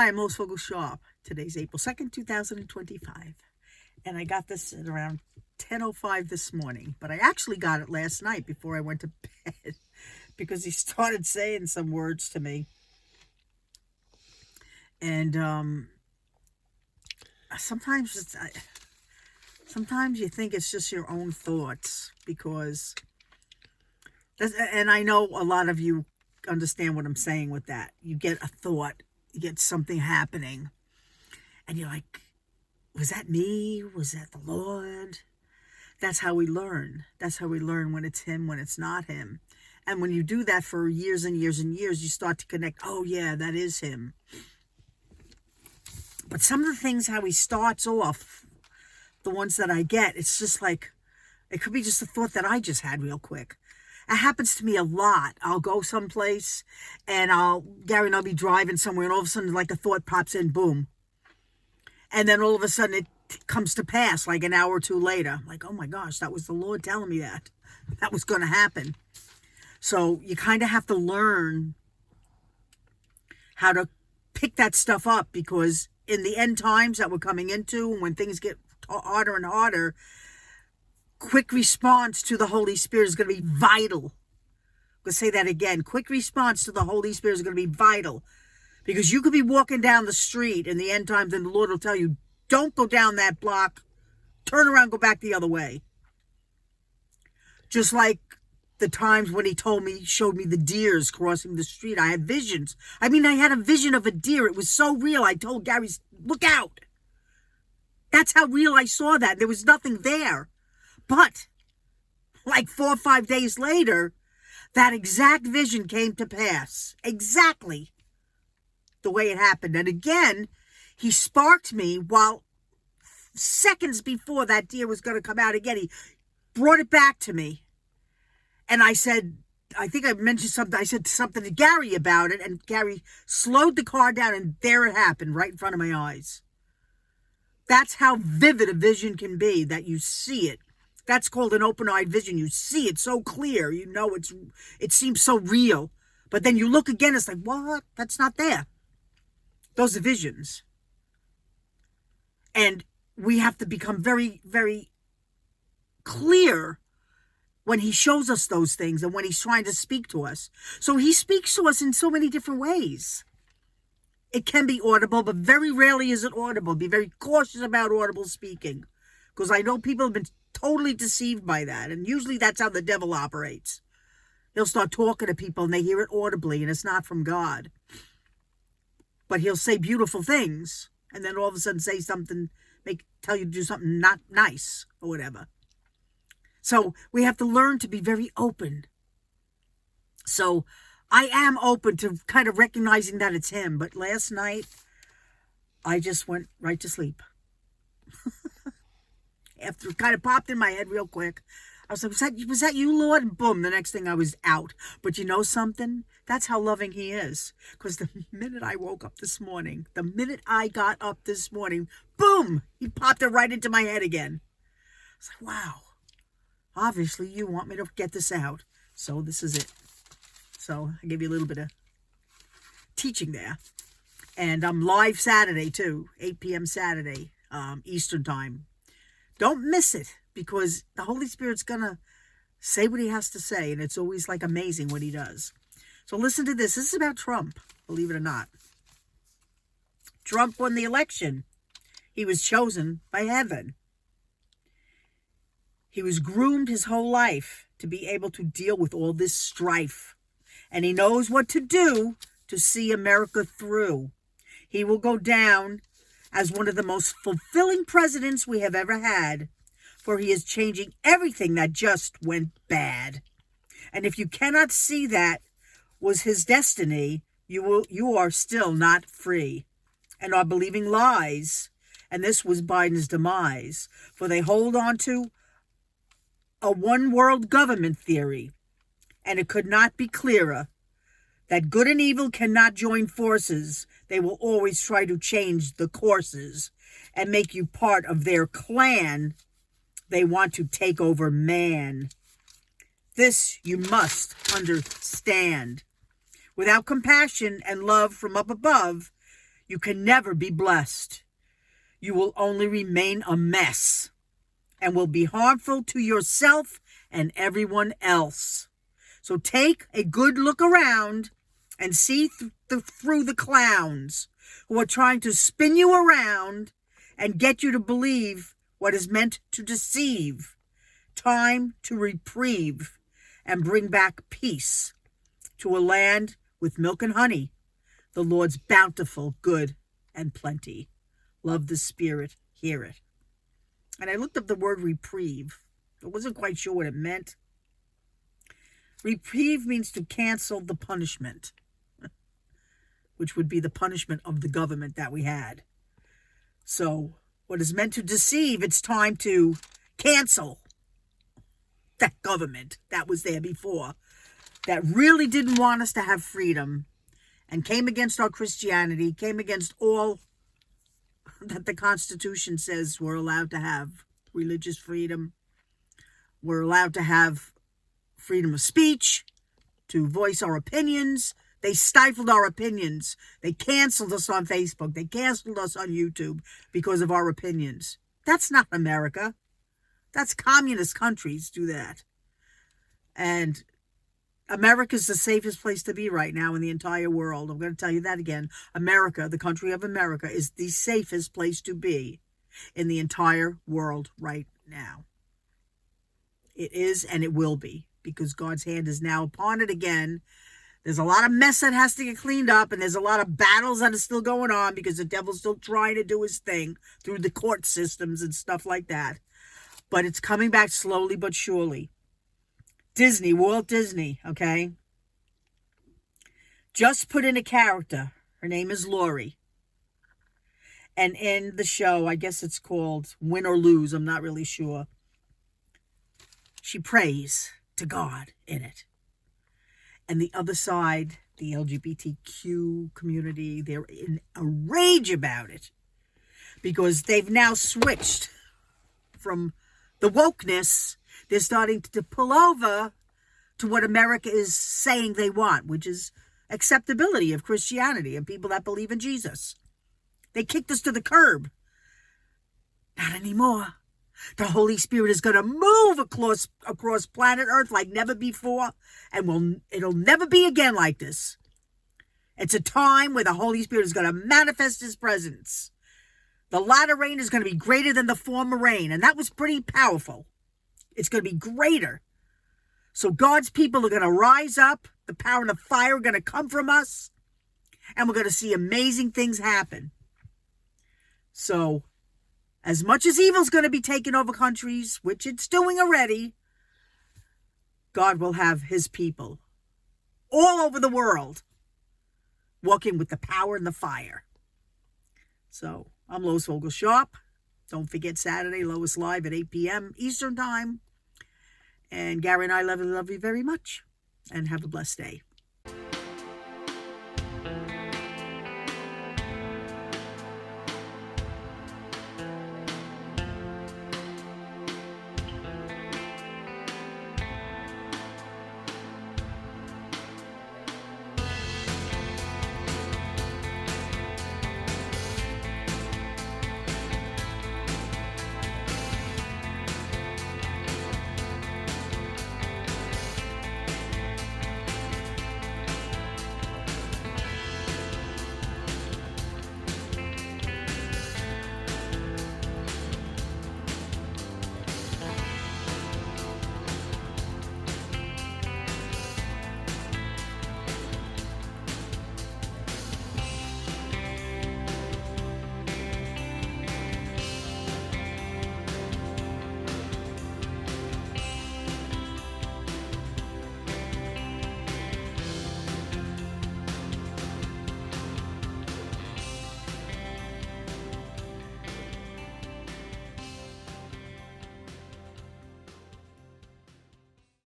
Hi, I'm Lois Vogel-Sharp. Today's April 2nd, 2025. And I got this at around 10:05 this morning. But I actually got it last night before I went to bed. Because he started saying some words to me. And sometimes sometimes you think it's just your own thoughts. Because, and I know a lot of you understand what I'm saying with that. You get a thought. You get something happening. And you're like, was that me? Was that the Lord? That's how we learn. That's how we learn when it's Him, when it's not Him. And when you do that for years and years and years, you start to connect, oh yeah, that is Him. But some of the things, how He starts off, the ones that I get, it's just like, it could be just a thought that I just had real quick. It happens to me a lot. I'll go someplace and Gary and I'll be driving somewhere and all of a sudden like a thought pops in, boom. And then all of a sudden it comes to pass like an hour or two later. I'm like, oh my gosh, that was the Lord telling me that. That was going to happen. So you kind of have to learn how to pick that stuff up, because in the end times that we're coming into, when things get harder and harder, quick response to the Holy Spirit is going to be vital. I'm going to say that again. Quick response to the Holy Spirit is going to be vital. Because you could be walking down the street in the end times and the Lord will tell you, don't go down that block. Turn around, go back the other way. Just like the times when He showed me the deers crossing the street. I had visions. I had a vision of a deer. It was so real. I told Gary, look out. That's how real I saw that. There was nothing there. But like 4 or 5 days later, that exact vision came to pass. Exactly the way it happened. And again, He sparked me while seconds before that deer was going to come out again. He brought it back to me. And I said, I think I mentioned something. I said something to Gary about it. And Gary slowed the car down and there it happened right in front of my eyes. That's how vivid a vision can be, that you see it. That's called an open-eyed vision. You see it so clear. You know it seems so real. But then you look again, it's like, what? That's not there. Those are visions. And we have to become very, very clear when He shows us those things and when He's trying to speak to us. So He speaks to us in so many different ways. It can be audible, but very rarely is it audible. Be very cautious about audible speaking. Because I know people have been totally deceived by that. And usually that's how the devil operates. He'll start talking to people and they hear it audibly and it's not from God. But he'll say beautiful things and then all of a sudden say something, tell you to do something not nice or whatever. So we have to learn to be very open. So I am open to kind of recognizing that it's Him. But last night, I just went right to sleep. After it kind of popped in my head real quick, I was like, was that you, Lord? And boom, the next thing I was out. But you know something? That's how loving He is. Because the minute I woke up this morning, the minute I got up this morning, boom, He popped it right into my head again. I was like, wow, obviously you want me to get this out. So this is it. So I gave you a little bit of teaching there. And I'm live Saturday too, 8 p.m. Saturday, Eastern time. Don't miss it, because the Holy Spirit's going to say what He has to say. And it's always like amazing what He does. So listen to this. This is about Trump, believe it or not. Trump won the election. He was chosen by heaven. He was groomed his whole life to be able to deal with all this strife. And he knows what to do to see America through. He will go down as one of the most fulfilling presidents we have ever had, for he is changing everything that just went bad. And if you cannot see that was his destiny, you are still not free and are believing lies. And this was Biden's demise, for they hold on to a one-world government theory. And it could not be clearer that good and evil cannot join forces. They will always try to change the courses and make you part of their clan. They want to take over man. This you must understand. Without compassion and love from up above, You can never be blessed. You will only remain a mess and will be harmful to yourself and everyone else. So take a good look around and see through the clowns who are trying to spin you around and get you to believe what is meant to deceive. Time to reprieve and bring back peace to a land with milk and honey, the Lord's bountiful good and plenty. Love the Spirit, hear it. And I looked up the word reprieve. I wasn't quite sure what it meant. Reprieve means to cancel the punishment, which would be the punishment of the government that we had. So what is meant to deceive, it's time to cancel that government that was there before, that really didn't want us to have freedom and came against our Christianity, came against all that the Constitution says we're allowed to have. Religious freedom. We're allowed to have freedom of speech, to voice our opinions. They stifled our opinions. They canceled us on Facebook. They canceled us on YouTube because of our opinions. That's not America. That's communist countries do that. And America's the safest place to be right now in the entire world. I'm going to tell you that again. America, the country of America, is the safest place to be in the entire world right now. It is and it will be, because God's hand is now upon it again. There's a lot of mess that has to get cleaned up, and there's a lot of battles that are still going on because the devil's still trying to do his thing through the court systems and stuff like that. But it's coming back slowly but surely. Disney, Walt Disney, okay, just put in a character. Her name is Lori. And in the show, I guess it's called Win or Lose, I'm not really sure, she prays to God in it. And the other side, the LGBTQ community, they're in a rage about it because they've now switched from the wokeness. They're starting to pull over to what America is saying they want, which is acceptability of Christianity and people that believe in Jesus. They kicked us to the curb. Not anymore. The Holy Spirit is going to move across planet Earth like never before, and it'll never be again like this. It's a time where the Holy Spirit is going to manifest his presence. The latter rain is going to be greater than the former rain, and that was pretty powerful. It's going to be greater. So God's people are going to rise up. The power and the fire are going to come from us, and we're going to see amazing things happen. So as much as evil's going to be taking over countries, which it's doing already, God will have his people all over the world walking with the power and the fire. So I'm Lois Vogel-Sharp. Don't forget Saturday, Lois Live at 8 p.m. Eastern Time. And Gary and I love you very much. And have a blessed day.